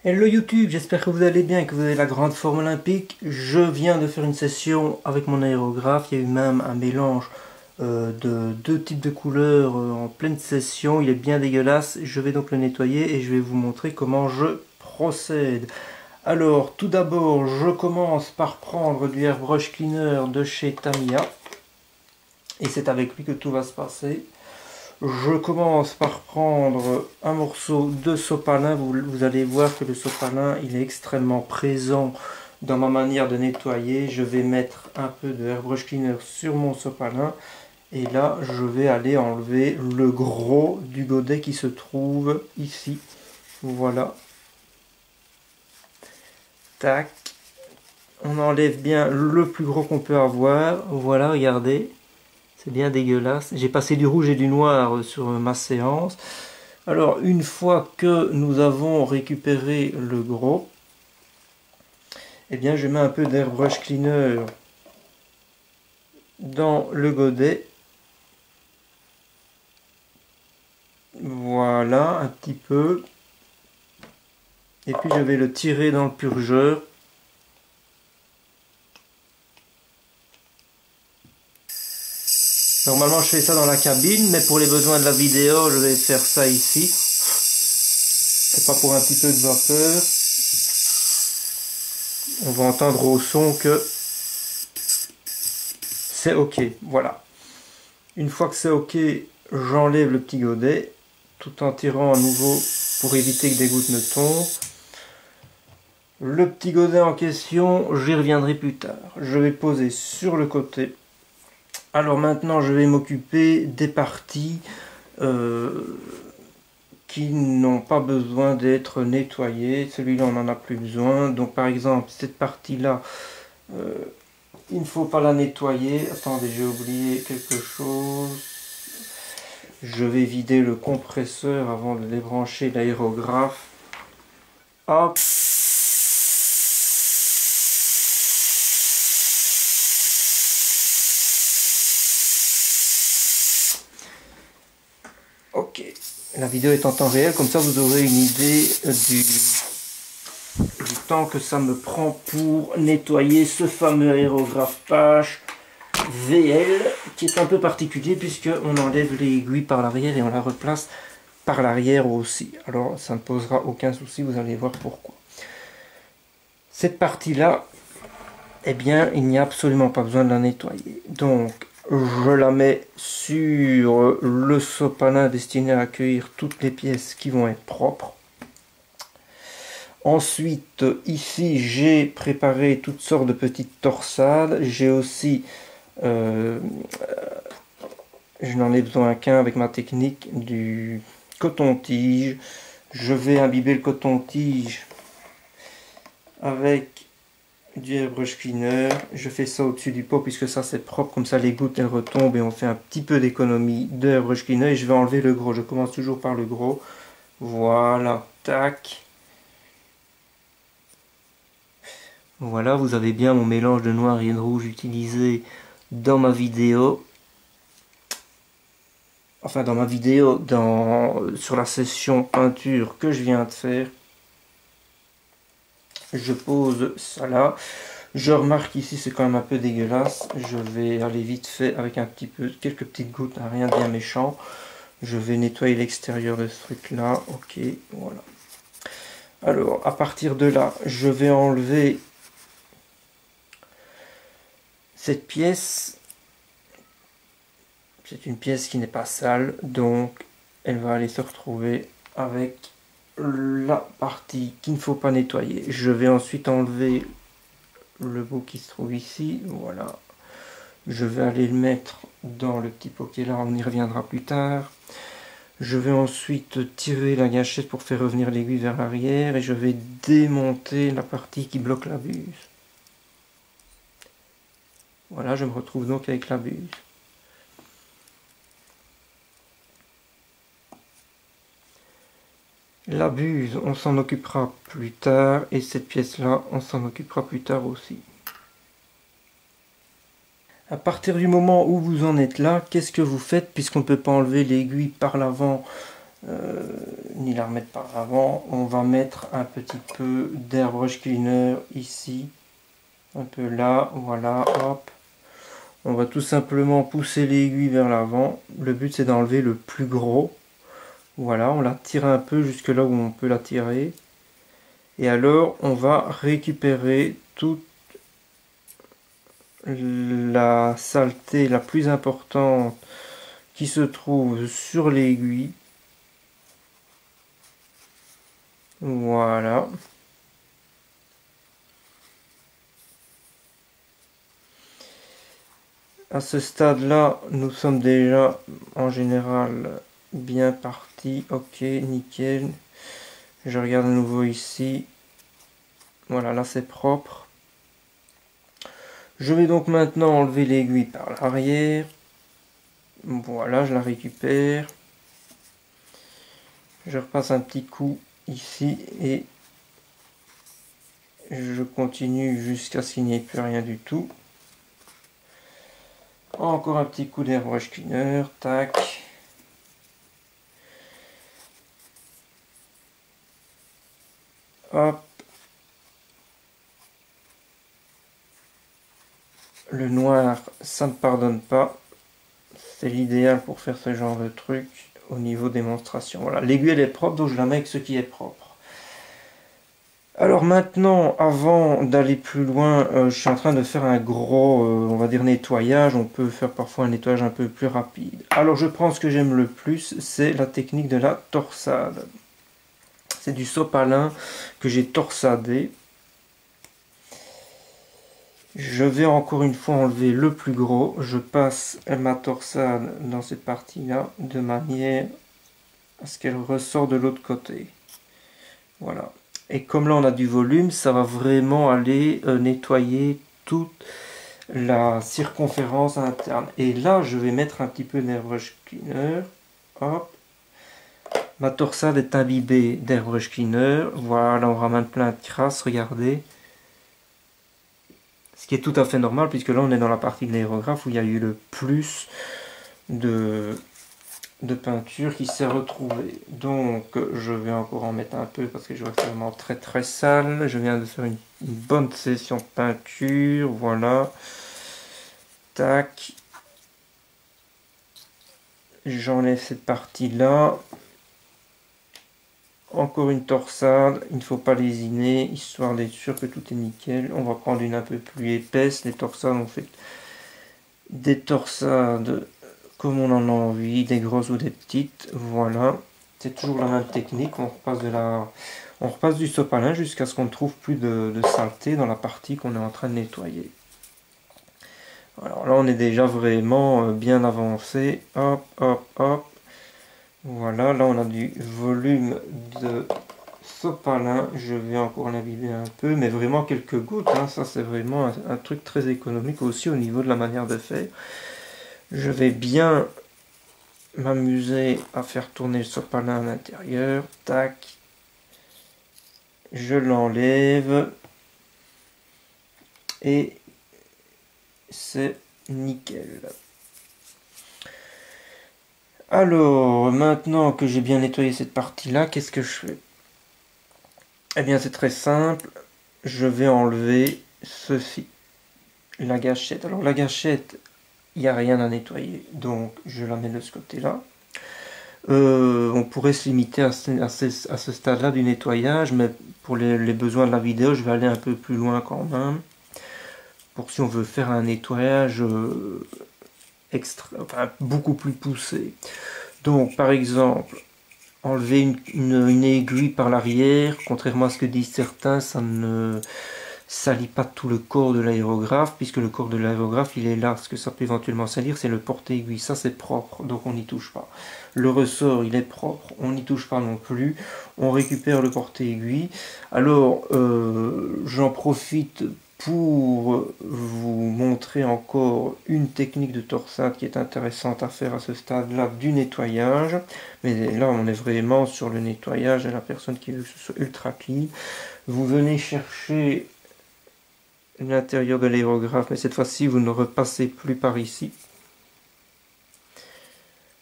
Hello YouTube, j'espère que vous allez bien et que vous avez la grande forme olympique. Je viens de faire une session avec mon aérographe. Il y a eu même un mélange de deux types de couleurs en pleine session. Il est bien dégueulasse. Je vais donc le nettoyer et je vais vous montrer comment je procède. Alors, tout d'abord, je commence par prendre du Airbrush Cleaner de chez Tamiya. Et c'est avec lui que tout va se passer. Je commence par prendre un morceau de sopalin. Vous allez voir que le sopalin, il est extrêmement présent dans ma manière de nettoyer. Je vais mettre un peu de Airbrush Cleaner sur mon sopalin. Et là, je vais aller enlever le gros du godet qui se trouve ici. Voilà. Tac. On enlève bien le plus gros qu'on peut avoir. Voilà, regardez. C'est bien dégueulasse. J'ai passé du rouge et du noir sur ma séance. Alors, une fois que nous avons récupéré le gros, eh bien, je mets un peu d'airbrush cleaner dans le godet. Voilà, un petit peu. Et puis, je vais le tirer dans le purgeur. Normalement, je fais ça dans la cabine, mais pour les besoins de la vidéo, je vais faire ça ici. C'est pas pour un petit peu de vapeur. On va entendre au son que c'est ok. Voilà. Une fois que c'est ok, j'enlève le petit godet tout en tirant à nouveau pour éviter que des gouttes ne tombent. Le petit godet en question, j'y reviendrai plus tard. Je vais poser sur le côté. Alors maintenant, je vais m'occuper des parties qui n'ont pas besoin d'être nettoyées. Celui-là, on n'en a plus besoin. Donc par exemple, cette partie-là, il ne faut pas la nettoyer. Attendez, j'ai oublié quelque chose. Je vais vider le compresseur avant de débrancher l'aérographe. Hop. Ok. La vidéo est en temps réel, comme ça vous aurez une idée du temps que ça me prend pour nettoyer ce fameux aérographe Pache VL qui est un peu particulier puisque on enlève les aiguilles par l'arrière et on la replace par l'arrière aussi. Alors ça ne posera aucun souci, vous allez voir pourquoi. Cette partie-là, eh bien, il n'y a absolument pas besoin de la nettoyer. Donc, je la mets sur le sopalin destiné à accueillir toutes les pièces qui vont être propres. Ensuite, ici, j'ai préparé toutes sortes de petites torsades. J'ai aussi, je n'en ai besoin qu'un avec ma technique, du coton-tige. Je vais imbiber le coton-tige avec du airbrush cleaner. Je fais ça au-dessus du pot puisque ça c'est propre, comme ça les gouttes elles retombent et on fait un petit peu d'économie de airbrush cleaner. Et je vais enlever le gros. Je commence toujours par le gros. Voilà, tac. Voilà, vous avez bien mon mélange de noir et de rouge utilisé dans ma vidéo. Enfin, dans ma vidéo, sur la session peinture que je viens de faire. Je pose ça là. Je remarque ici c'est quand même un peu dégueulasse. Je vais aller vite fait avec un petit peu, quelques petites gouttes, rien de bien méchant. Je vais nettoyer l'extérieur de ce truc là. Ok, voilà. Alors à partir de là, je vais enlever cette pièce. C'est une pièce qui n'est pas sale, donc elle va aller se retrouver avec la partie qu'il ne faut pas nettoyer. Je vais ensuite enlever le bout qui se trouve ici, voilà. Je vais aller le mettre dans le petit pot qui est là, on y reviendra plus tard. Je vais ensuite tirer la gâchette pour faire revenir l'aiguille vers l'arrière et je vais démonter la partie qui bloque la buse. Voilà, je me retrouve donc avec la buse. La buse, on s'en occupera plus tard et cette pièce-là, on s'en occupera plus tard aussi. À partir du moment où vous en êtes là, qu'est-ce que vous faites puisqu'on ne peut pas enlever l'aiguille par l'avant ni la remettre par avant. On va mettre un petit peu d'airbrush cleaner ici, un peu là, voilà, hop. On va tout simplement pousser l'aiguille vers l'avant. Le but c'est d'enlever le plus gros. Voilà, on la tire un peu jusque là où on peut la tirer. Et alors on va récupérer toute la saleté la plus importante qui se trouve sur l'aiguille. Voilà. À ce stade-là, nous sommes déjà en général bien partis. Ok, nickel. Je regarde à nouveau ici. Voilà, là c'est propre. Je vais donc maintenant enlever l'aiguille par l'arrière. Voilà, je la récupère. Je repasse un petit coup ici et je continue jusqu'à ce qu'il n'y ait plus rien du tout. Encore un petit coup d'airbrush cleaner, tac. Hop. Le noir, ça ne pardonne pas. C'est l'idéal pour faire ce genre de truc au niveau démonstration. Voilà, l'aiguille elle est propre, donc je la mets avec ce qui est propre. Alors maintenant, avant d'aller plus loin, je suis en train de faire un gros, on va dire nettoyage. On peut faire parfois un nettoyage un peu plus rapide. Alors je prends ce que j'aime le plus, c'est la technique de la torsade. C'est du sopalin que j'ai torsadé. Je vais encore une fois enlever le plus gros. Je passe ma torsade dans cette partie-là de manière à ce qu'elle ressort de l'autre côté. Voilà. Et comme là on a du volume, ça va vraiment aller nettoyer toute la circonférence interne. Et là, je vais mettre un petit peu d'airbrush cleaner. Hop. Ma torsade est imbibée d'airbrush cleaner. Voilà, on ramène plein de crasse, regardez. Ce qui est tout à fait normal, puisque là on est dans la partie de l'aérographe où il y a eu le plus de peinture qui s'est retrouvée. Donc je vais encore en mettre un peu parce que je vois que c'est vraiment très très sale. Je viens de faire une bonne session de peinture. Voilà. Tac. J'enlève cette partie là. Encore une torsade, il ne faut pas lésiner, histoire d'être sûr que tout est nickel. On va prendre une un peu plus épaisse. Les torsades, on fait des torsades comme on en a envie, des grosses ou des petites. Voilà, c'est toujours la même technique. On repasse du sopalin jusqu'à ce qu'on ne trouve plus de saleté dans la partie qu'on est en train de nettoyer. Alors là, on est déjà vraiment bien avancé. Hop, hop, hop. Voilà, là on a du volume de sopalin. Je vais encore l'imbiber un peu, mais vraiment quelques gouttes. Hein. Ça, c'est vraiment un truc très économique aussi au niveau de la manière de faire. Je vais bien m'amuser à faire tourner le sopalin à l'intérieur. Tac. Je l'enlève. Et c'est nickel. Alors, maintenant que j'ai bien nettoyé cette partie-là, qu'est-ce que je fais? Eh bien, c'est très simple. Je vais enlever ceci. La gâchette. Alors, la gâchette, il n'y a rien à nettoyer. Donc, je la mets de ce côté-là. On pourrait se limiter à ce stade-là du nettoyage, mais pour les besoins de la vidéo, je vais aller un peu plus loin quand même. Pour si on veut faire un nettoyage beaucoup plus poussé. Donc, par exemple, enlever une aiguille par l'arrière, contrairement à ce que disent certains, ça ne salit pas tout le corps de l'aérographe, puisque le corps de l'aérographe il est là. Ce que ça peut éventuellement salir, c'est le porte-aiguille. Ça, c'est propre, donc on n'y touche pas. Le ressort, il est propre, on n'y touche pas non plus. On récupère le porte-aiguille. Alors, j'en profite pour vous montrer encore une technique de torsade qui est intéressante à faire à ce stade-là du nettoyage. Mais là, on est vraiment sur le nettoyage et la personne qui veut que ce soit ultra clean. Vous venez chercher l'intérieur de l'aérographe, mais cette fois-ci, vous ne repassez plus par ici.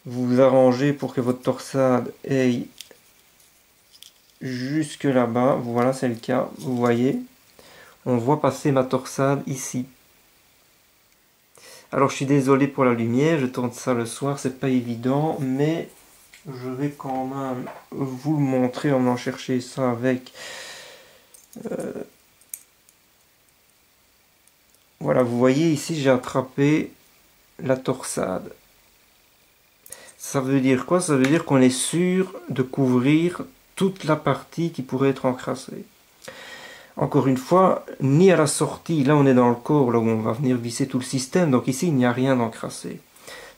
vous vous arrangez pour que votre torsade aille jusque là-bas. Voilà, c'est le cas. Vous voyez, on voit passer ma torsade ici. Alors je suis désolé pour la lumière, je tourne ça le soir, c'est pas évident, mais je vais quand même vous le montrer en allant chercher ça avec. Voilà, vous voyez ici j'ai attrapé la torsade. Ça veut dire quoi? Ça veut dire qu'on est sûr de couvrir toute la partie qui pourrait être encrassée. Encore une fois, ni à la sortie, là on est dans le corps, là où on va venir visser tout le système, donc ici il n'y a rien d'encrassé.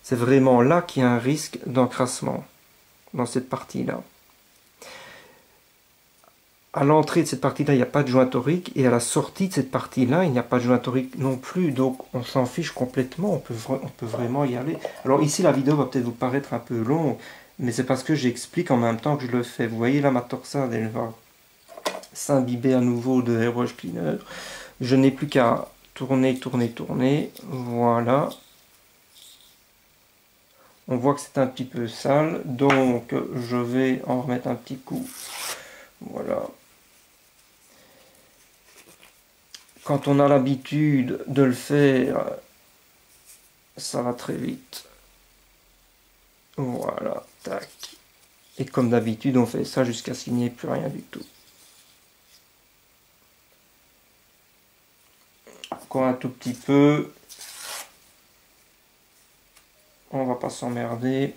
C'est vraiment là qu'il y a un risque d'encrassement, dans cette partie-là. À l'entrée de cette partie-là, il n'y a pas de joint torique, et à la sortie de cette partie-là, il n'y a pas de joint torique non plus, donc on s'en fiche complètement, on peut vraiment y aller. Alors ici, la vidéo va peut-être vous paraître un peu longue, mais c'est parce que j'explique en même temps que je le fais. Vous voyez là, ma torsade, elle va s'imbiber à nouveau de airbrush cleaner. Je n'ai plus qu'à tourner, tourner, tourner. Voilà. On voit que c'est un petit peu sale, donc je vais en remettre un petit coup. Voilà. Quand on a l'habitude de le faire, ça va très vite. Voilà, tac. Et comme d'habitude, on fait ça jusqu'à ce qu'il n'y ait plus rien du tout. Encore un tout petit peu. On va pas s'emmerder.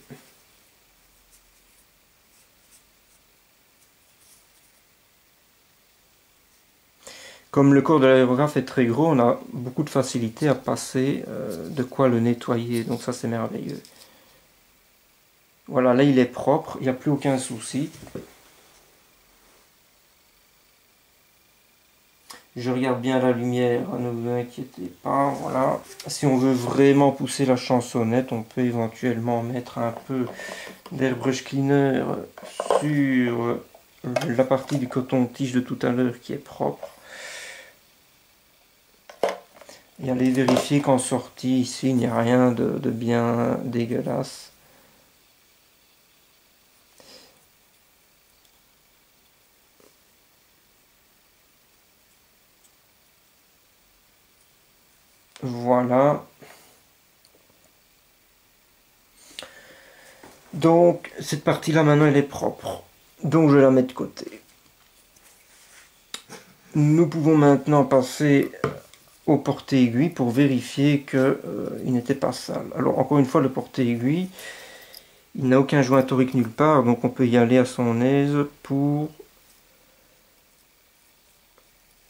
Comme le corps de l'aérographe est très gros, on a beaucoup de facilité à passer de quoi le nettoyer. Donc ça, c'est merveilleux. Voilà, là, il est propre. Il n'y a plus aucun souci. Je regarde bien la lumière, ne vous inquiétez pas, voilà. Si on veut vraiment pousser la chansonnette, on peut éventuellement mettre un peu d'airbrush cleaner sur la partie du coton-tige de tout à l'heure qui est propre. Et aller vérifier qu'en sortie, ici, il n'y a rien de bien dégueulasse. Voilà. Donc, cette partie-là, maintenant, elle est propre. Donc, je la mets de côté. Nous pouvons maintenant passer au porte-aiguille pour vérifier qu'il n'était pas sale. Alors, encore une fois, le porte-aiguille, il n'a aucun joint torique nulle part, donc on peut y aller à son aise pour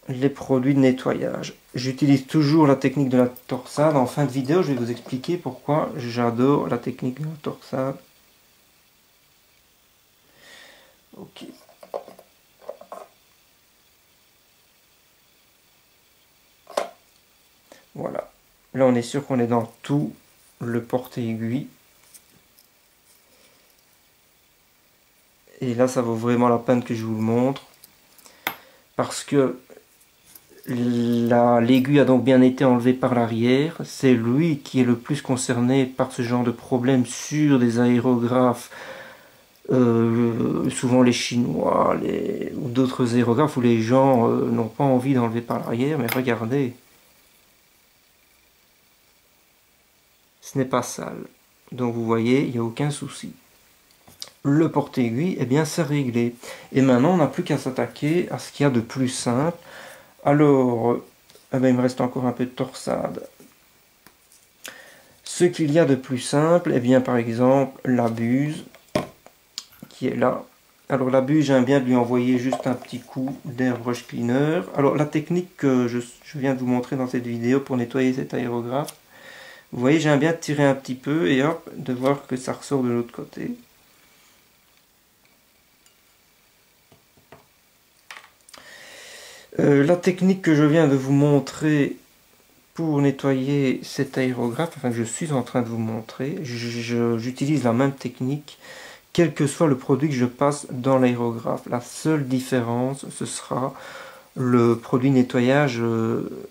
les produits de nettoyage. J'utilise toujours la technique de la torsade. En fin de vidéo, je vais vous expliquer pourquoi j'adore la technique de la torsade. Ok. Voilà. Là, on est sûr qu'on est dans tout le porte-aiguille. Et là, ça vaut vraiment la peine que je vous le montre. Parce que l'aiguille a donc bien été enlevée par l'arrière. C'est lui qui est le plus concerné par ce genre de problème sur des aérographes. Souvent les Chinois ou d'autres aérographes où les gens n'ont pas envie d'enlever par l'arrière. Mais regardez. Ce n'est pas sale. Donc vous voyez, il n'y a aucun souci. Le porte-aiguille, eh bien c'est réglé. Et maintenant, on n'a plus qu'à s'attaquer à ce qu'il y a de plus simple. Alors, eh bien, il me reste encore un peu de torsade. Ce qu'il y a de plus simple, eh bien par exemple, la buse, qui est là. Alors la buse, j'aime bien lui envoyer juste un petit coup d'airbrush cleaner. Alors la technique que je viens de vous montrer dans cette vidéo pour nettoyer cet aérographe, vous voyez, j'aime bien tirer un petit peu et hop, de voir que ça ressort de l'autre côté. La technique que je viens de vous montrer pour nettoyer cet aérographe, enfin que je suis en train de vous montrer, j'utilise la même technique, quel que soit le produit que je passe dans l'aérographe. La seule différence, ce sera le produit nettoyage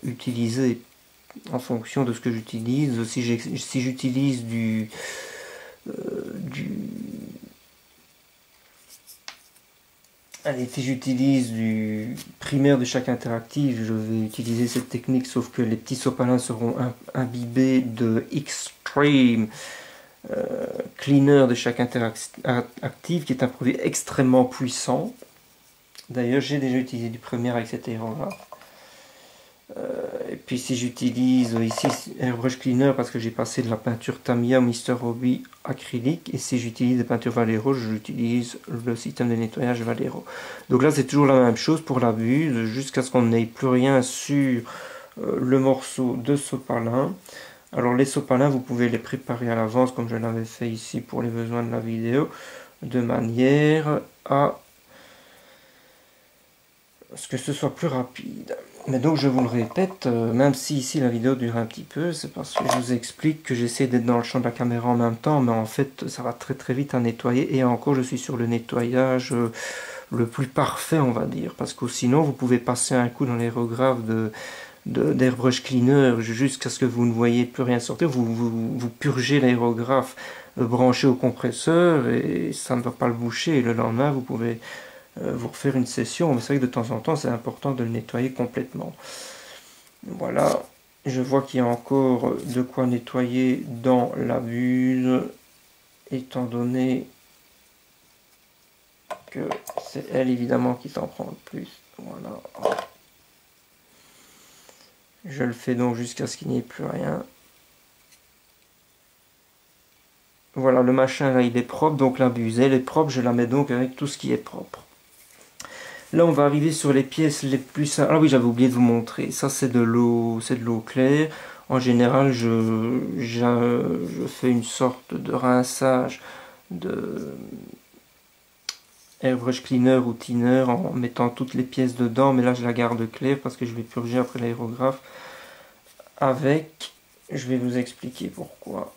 utilisé en fonction de ce que j'utilise. Si j'utilise du... Allez, si j'utilise du primaire de chaque interactive, je vais utiliser cette technique, sauf que les petits sopalins seront imbibés de Extreme Cleaner de chaque interactive, qui est un produit extrêmement puissant. D'ailleurs, j'ai déjà utilisé du premier avec cet aérographe. Et puis si j'utilise ici Airbrush Cleaner parce que j'ai passé de la peinture Tamiya Mr. Hobby acrylique, et si j'utilise des peintures Vallejo, j'utilise le système de nettoyage Vallejo. Donc là c'est toujours la même chose pour la buse, jusqu'à ce qu'on n'ait plus rien sur le morceau de sopalin. Alors les sopalins, vous pouvez les préparer à l'avance comme je l'avais fait ici pour les besoins de la vidéo, de manière à ce que ce soit plus rapide. Mais donc je vous le répète, même si ici la vidéo dure un petit peu, c'est parce que je vous explique que j'essaie d'être dans le champ de la caméra en même temps, mais en fait ça va très très vite à nettoyer, et encore je suis sur le nettoyage le plus parfait, on va dire, parce que sinon vous pouvez passer un coup dans l'aérographe d'Airbrush Cleaner jusqu'à ce que vous ne voyez plus rien sortir, vous purgez l'aérographe branché au compresseur et ça ne va pas le boucher, et le lendemain vous pouvez vous refaire une session, mais c'est vrai que de temps en temps c'est important de le nettoyer complètement. Voilà, je vois qu'il y a encore de quoi nettoyer dans la buse, étant donné que c'est elle évidemment qui s'en prend le plus. Voilà, je le fais donc jusqu'à ce qu'il n'y ait plus rien. Voilà, le machin là il est propre, donc la buse elle est propre, je la mets donc avec tout ce qui est propre. Là, on va arriver sur les pièces les plus simples. Ah oui, j'avais oublié de vous montrer. Ça, c'est de l'eau claire. En général, je fais une sorte de rinçage de Airbrush Cleaner ou Thinner en mettant toutes les pièces dedans. Mais là, je la garde claire parce que je vais purger après l'aérographe avec. Je vais vous expliquer pourquoi.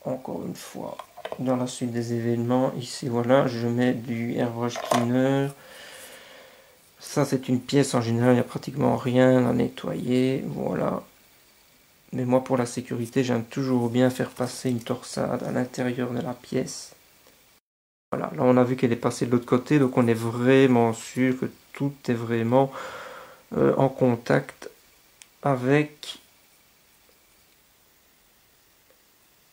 Encore une fois, dans la suite des événements. Ici, voilà, je mets du Airbrush Cleaner. Ça, c'est une pièce, en général, il n'y a pratiquement rien à nettoyer, voilà. Mais moi, pour la sécurité, j'aime toujours bien faire passer une torsade à l'intérieur de la pièce. Voilà, là, on a vu qu'elle est passée de l'autre côté, donc on est vraiment sûr que tout est vraiment en contact avec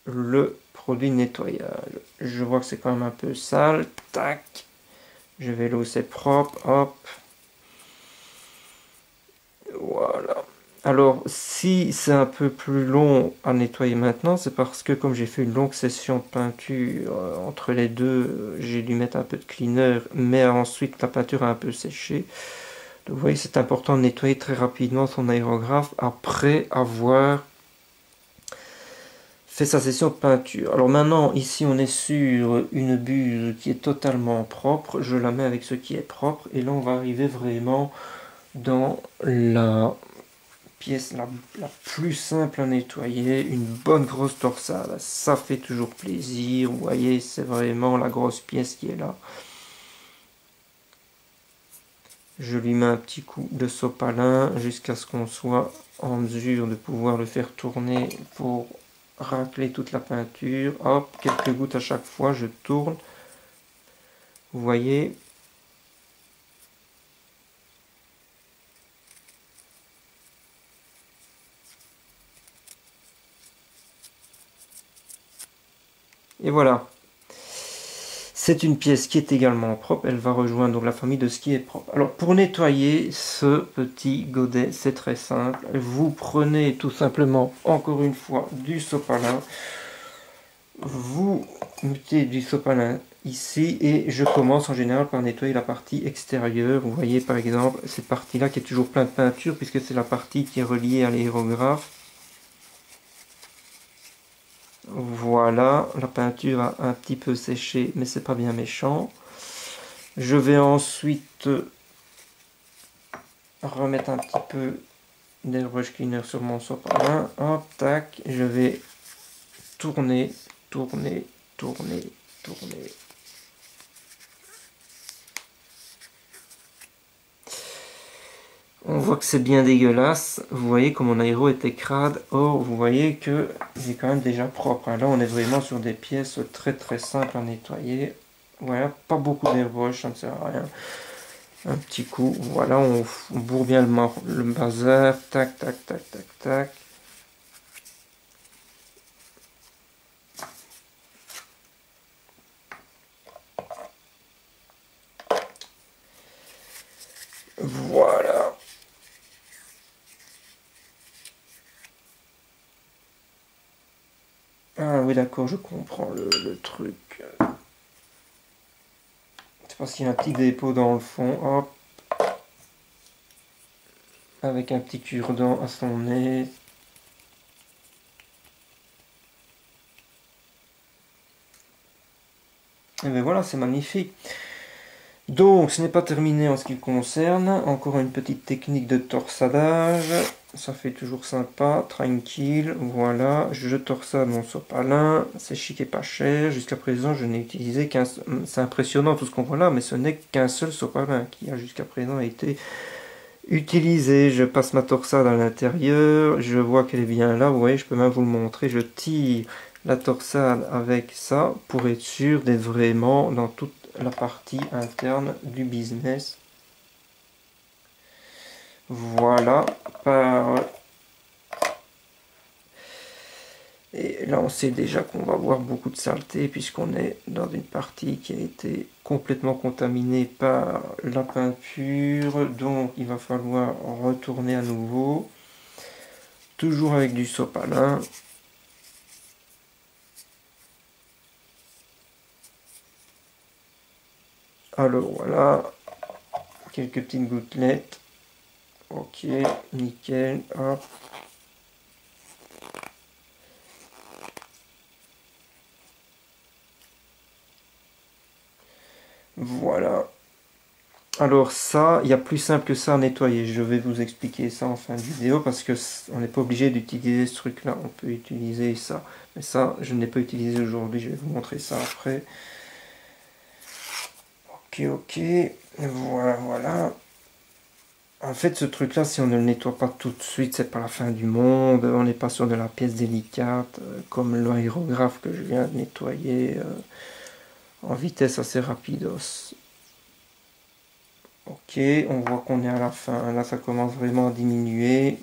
le produit de nettoyage. Je vois que c'est quand même un peu sale, tac. Je vais l'eau, c'est propre, hop. Voilà. Alors, si c'est un peu plus long à nettoyer maintenant, c'est parce que comme j'ai fait une longue session de peinture entre les deux, j'ai dû mettre un peu de cleaner, mais ensuite la peinture a un peu séché. Donc vous voyez, c'est important de nettoyer très rapidement son aérographe après avoir fait sa session de peinture. Alors maintenant, ici on est sur une buse qui est totalement propre. Je la mets avec ce qui est propre, et là on va arriver vraiment dans la pièce la plus simple à nettoyer, une bonne grosse torsade. Ça fait toujours plaisir. Vous voyez, c'est vraiment la grosse pièce qui est là. Je lui mets un petit coup de sopalin jusqu'à ce qu'on soit en mesure de pouvoir le faire tourner pour racler toute la peinture. Hop, quelques gouttes à chaque fois, je tourne. Vous voyez, et voilà. C'est une pièce qui est également propre, elle va rejoindre donc la famille de ce qui est propre. Alors pour nettoyer ce petit godet, c'est très simple. Vous prenez tout simplement, encore une fois, du sopalin. Vous mettez du sopalin ici, et je commence en général par nettoyer la partie extérieure. Vous voyez par exemple cette partie-là qui est toujours pleine de peinture, puisque c'est la partie qui est reliée à l'aérographe. Voilà, la peinture a un petit peu séché, mais c'est pas bien méchant. Je vais ensuite remettre un petit peu d'airbrush cleaner sur mon sopalin. Hop, tac, je vais tourner, tourner, tourner, tourner. On voit que c'est bien dégueulasse. Vous voyez comme mon aéro était crade. Or, vous voyez que il est quand même déjà propre, hein. Là, on est vraiment sur des pièces très très simples à nettoyer. Voilà, pas beaucoup d'airbrush, ça ne sert à rien. Un petit coup, voilà, on bourre bien le bazar. Tac, tac, tac, tac, tac. Voilà. Ah oui, d'accord, je comprends le truc. C'est parce qu'il y a un petit dépôt dans le fond. Hop. Avec un petit cure-dent à son nez. Et bien voilà, c'est magnifique. Donc, ce n'est pas terminé en ce qui le concerne. Encore une petite technique de torsadage. Ça fait toujours sympa, tranquille. Voilà, je torsade mon sopalin. C'est chic et pas cher. Jusqu'à présent, je n'ai utilisé qu'un... C'est impressionnant tout ce qu'on voit là, mais ce n'est qu'un seul sopalin qui a jusqu'à présent été utilisé. Je passe ma torsade à l'intérieur. Je vois qu'elle est bien là. Vous voyez, je peux même vous le montrer. Je tire la torsade avec ça pour être sûr d'être vraiment dans toute la partie interne du business. Voilà. Et là, on sait déjà qu'on va avoir beaucoup de saleté puisqu'on est dans une partie qui a été complètement contaminée par la peinture. Donc, il va falloir retourner à nouveau. Toujours avec du sopalin. Alors voilà, quelques petites gouttelettes. Ok, nickel, hop. Voilà. Alors ça, il y a plus simple que ça à nettoyer. Je vais vous expliquer ça en fin de vidéo parce que on n'est pas obligé d'utiliser ce truc-là. On peut utiliser ça. Mais ça, je ne l'ai pas utilisé aujourd'hui. Je vais vous montrer ça après. Ok, ok. Voilà, voilà. En fait, ce truc-là, si on ne le nettoie pas tout de suite, c'est pas la fin du monde. On n'est pas sur de la pièce délicate, comme l'aérographe que je viens de nettoyer en vitesse assez rapidos. Ok, on voit qu'on est à la fin. Là, ça commence vraiment à diminuer.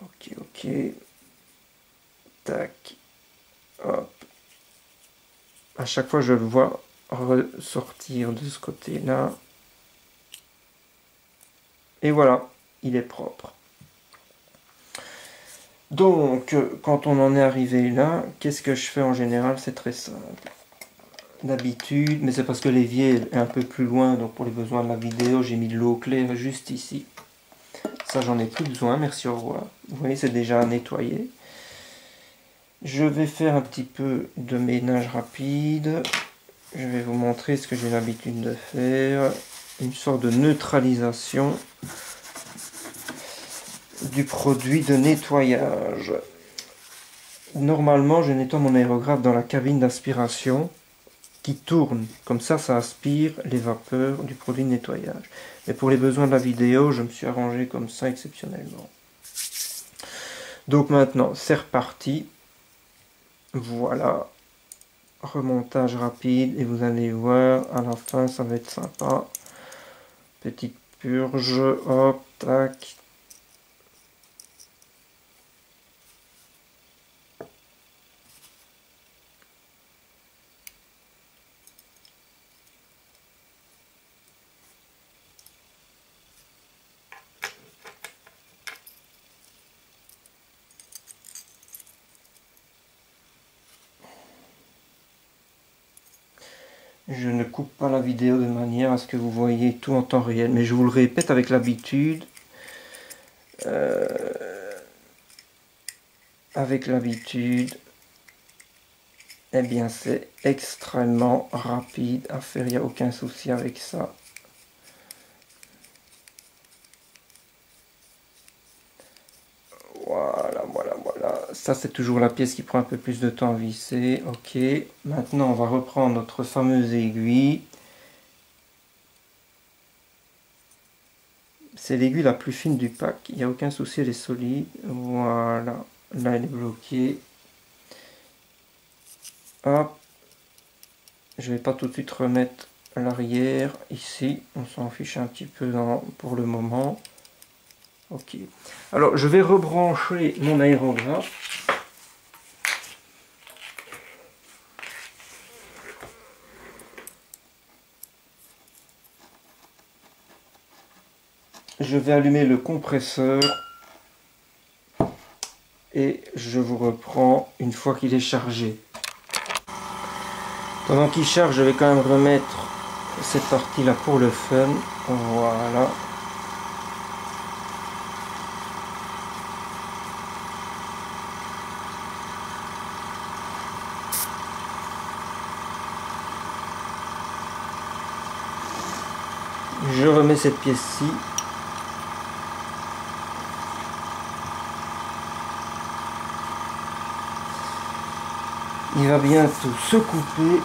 Ok, ok. Tac. Hop. À chaque fois, je le vois ressortir de ce côté-là. Et voilà, il est propre. Donc, quand on en est arrivé là, qu'est-ce que je fais en général? C'est très simple. D'habitude, mais c'est parce que l'évier est un peu plus loin, donc pour les besoins de la vidéo, j'ai mis de l'eau claire juste ici. Ça, j'en ai plus besoin, merci, au revoir. Vous voyez, c'est déjà nettoyé. Je vais faire un petit peu de ménage rapide. Je vais vous montrer ce que j'ai l'habitude de faire. Une sorte de neutralisation du produit de nettoyage. Normalement, je nettoie mon aérographe dans la cabine d'aspiration qui tourne. Comme ça aspire les vapeurs du produit de nettoyage. Mais pour les besoins de la vidéo, je me suis arrangé comme ça exceptionnellement. Donc maintenant, c'est reparti. Voilà. Remontage rapide et vous allez voir, à la fin, ça va être sympa. Petite purge, hop, tac. Je ne coupe pas la vidéo de manière à ce que vous voyez tout en temps réel, mais je vous le répète avec l'habitude. Avec l'habitude, eh bien c'est extrêmement rapide à faire, il n'y a aucun souci avec ça. Voilà, voilà, voilà. Ça, c'est toujours la pièce qui prend un peu plus de temps à visser. Ok, maintenant on va reprendre notre fameuse aiguille. C'est l'aiguille la plus fine du pack, il n'y a aucun souci, elle est solide. Voilà, là elle est bloquée. Hop, je vais pas tout de suite remettre l'arrière ici, on s'en fiche un petit peu pour le moment. Ok, alors je vais rebrancher mon aérographe. Je vais allumer le compresseur et je vous reprends une fois qu'il est chargé. Pendant qu'il charge, je vais quand même remettre cette partie là pour le fun. Voilà. Je remets cette pièce-ci. Il va bientôt se couper.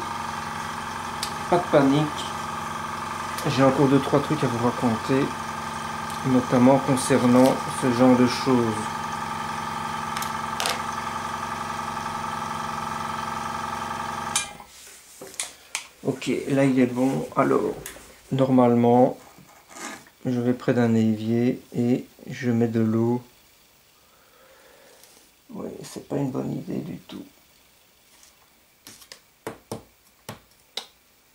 Pas de panique. J'ai encore 2-3 trucs à vous raconter, notamment concernant ce genre de choses. Ok, là il est bon. Alors, normalement, je vais près d'un évier et je mets de l'eau. Oui, c'est pas une bonne idée du tout.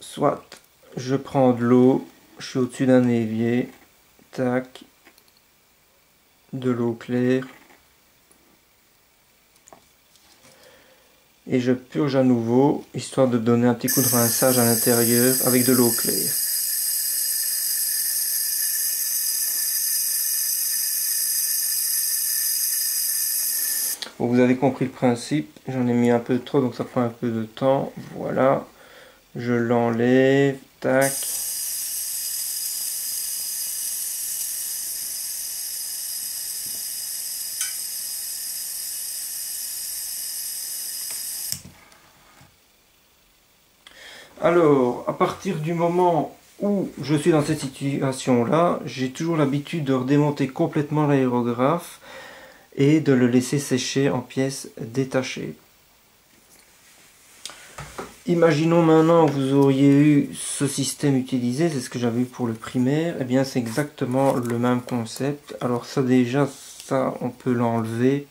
Soit je prends de l'eau, je suis au-dessus d'un évier, tac, de l'eau claire, et je purge à nouveau, histoire de donner un petit coup de rinçage à l'intérieur avec de l'eau claire. Bon, vous avez compris le principe, j'en ai mis un peu trop donc ça prend un peu de temps, voilà. Je l'enlève, tac. Alors, à partir du moment où je suis dans cette situation-là, j'ai toujours l'habitude de redémonter complètement l'aérographe et de le laisser sécher en pièces détachées. Imaginons maintenant que vous auriez eu ce système utilisé, c'est ce que j'avais eu pour le primaire, et bien c'est exactement le même concept. Alors ça déjà, ça on peut l'enlever.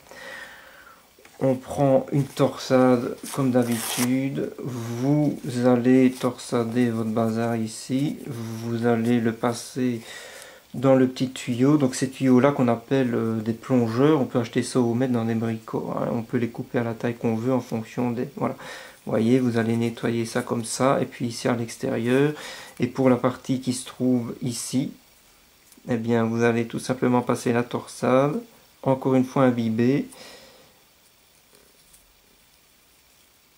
On prend une torsade comme d'habitude, vous allez torsader votre bazar ici, vous allez le passer dans le petit tuyau, donc ces tuyaux là qu'on appelle des plongeurs, on peut acheter ça au mètre dans des bricots, hein. On peut les couper à la taille qu'on veut en fonction des... Voilà. Vous voyez, vous allez nettoyer ça comme ça, et puis ici à l'extérieur, et pour la partie qui se trouve ici, eh bien vous allez tout simplement passer la torsade, encore une fois imbibée.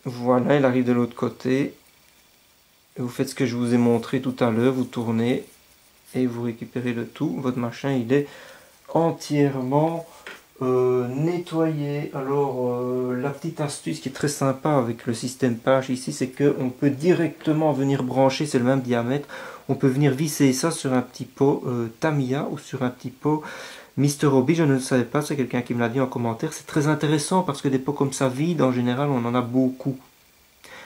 Voilà, elle arrive de l'autre côté. Vous faites ce que je vous ai montré tout à l'heure, vous tournez et vous récupérez le tout. Votre machin, il est entièrement nettoyé. Alors, la petite astuce qui est très sympa avec le système Page ici, c'est qu'on peut directement venir brancher, c'est le même diamètre, on peut venir visser ça sur un petit pot Tamiya ou sur un petit pot Mr. Hobby, je ne le savais pas, c'est quelqu'un qui me l'a dit en commentaire. C'est très intéressant parce que des pots comme ça vides, en général, on en a beaucoup.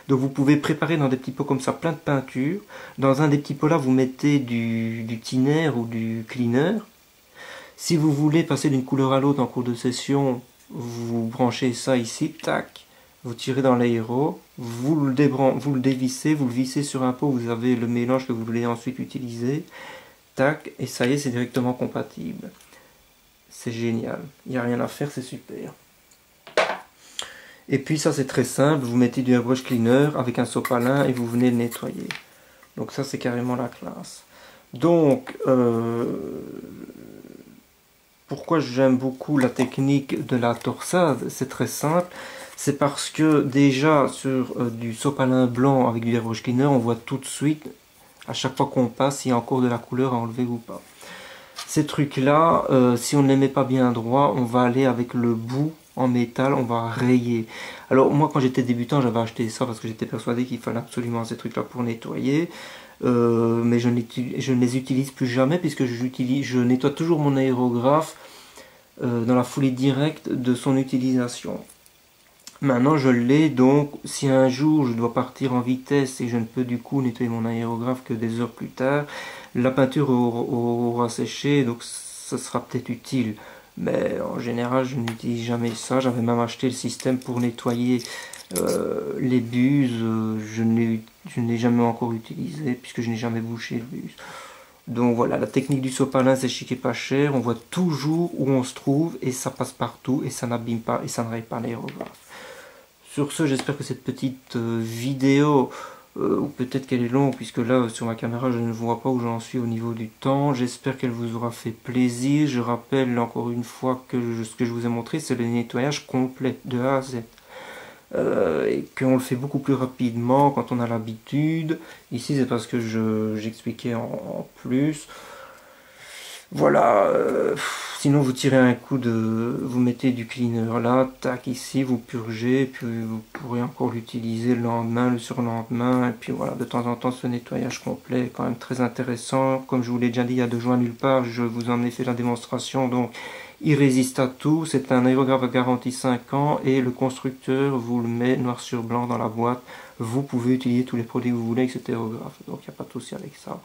Donc vous pouvez préparer dans des petits pots comme ça plein de peinture. Dans un des petits pots là, vous mettez du thinner ou du cleaner. Si vous voulez passer d'une couleur à l'autre en cours de session, vous branchez ça ici, tac. Vous tirez dans l'aéro, vous le dévissez, vous le vissez sur un pot, vous avez le mélange que vous voulez ensuite utiliser. Tac, et ça y est, c'est directement compatible. C'est génial, il n'y a rien à faire, c'est super. Et puis ça c'est très simple, vous mettez du airbrush cleaner avec un sopalin et vous venez le nettoyer. Donc ça c'est carrément la classe. Donc, pourquoi j'aime beaucoup la technique de la torsade? C'est très simple, c'est parce que déjà sur du sopalin blanc avec du airbrush cleaner, on voit tout de suite, à chaque fois qu'on passe, s'il y a encore de la couleur à enlever ou pas. Ces trucs là, si on ne les met pas bien droit, on va aller avec le bout en métal, on va rayer. Alors moi quand j'étais débutant, j'avais acheté ça parce que j'étais persuadé qu'il fallait absolument ces trucs là pour nettoyer. Mais je ne les utilise plus jamais puisque je nettoie toujours mon aérographe dans la foulée directe de son utilisation. Maintenant je l'ai, donc si un jour je dois partir en vitesse et je ne peux du coup nettoyer mon aérographe que des heures plus tard, la peinture aura séché, donc ça sera peut-être utile. Mais en général je n'utilise jamais ça. J'avais même acheté le système pour nettoyer les buses, je ne l'ai jamais encore utilisé puisque je n'ai jamais bouché le buse. Donc voilà, la technique du sopalin c'est chic et pas cher, on voit toujours où on se trouve et ça passe partout et ça n'abîme pas et ça ne raye pas l'aérographe. Sur ce, j'espère que cette petite vidéo, ou peut-être qu'elle est longue, puisque là, sur ma caméra, je ne vois pas où j'en suis au niveau du temps. J'espère qu'elle vous aura fait plaisir. Je rappelle encore une fois que ce que je vous ai montré, c'est le nettoyage complet, de A à Z. Et qu'on le fait beaucoup plus rapidement quand on a l'habitude. Ici, c'est parce que j'expliquais en plus. Voilà, sinon vous tirez un coup vous mettez du cleaner là, tac ici, vous purgez, puis vous pourrez encore l'utiliser le lendemain, le surlendemain, et puis voilà, de temps en temps ce nettoyage complet est quand même très intéressant. Comme je vous l'ai déjà dit, il y a 2 joints nulle part, je vous en ai fait la démonstration, donc il résiste à tout. C'est un aérographe à garantie 5 ans et le constructeur vous le met noir sur blanc dans la boîte. Vous pouvez utiliser tous les produits que vous voulez avec cet aérographe, donc il n'y a pas de souci avec ça.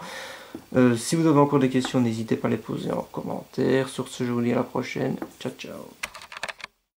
Si vous avez encore des questions, n'hésitez pas à les poser en commentaire. Sur ce, je vous dis à la prochaine. Ciao, ciao.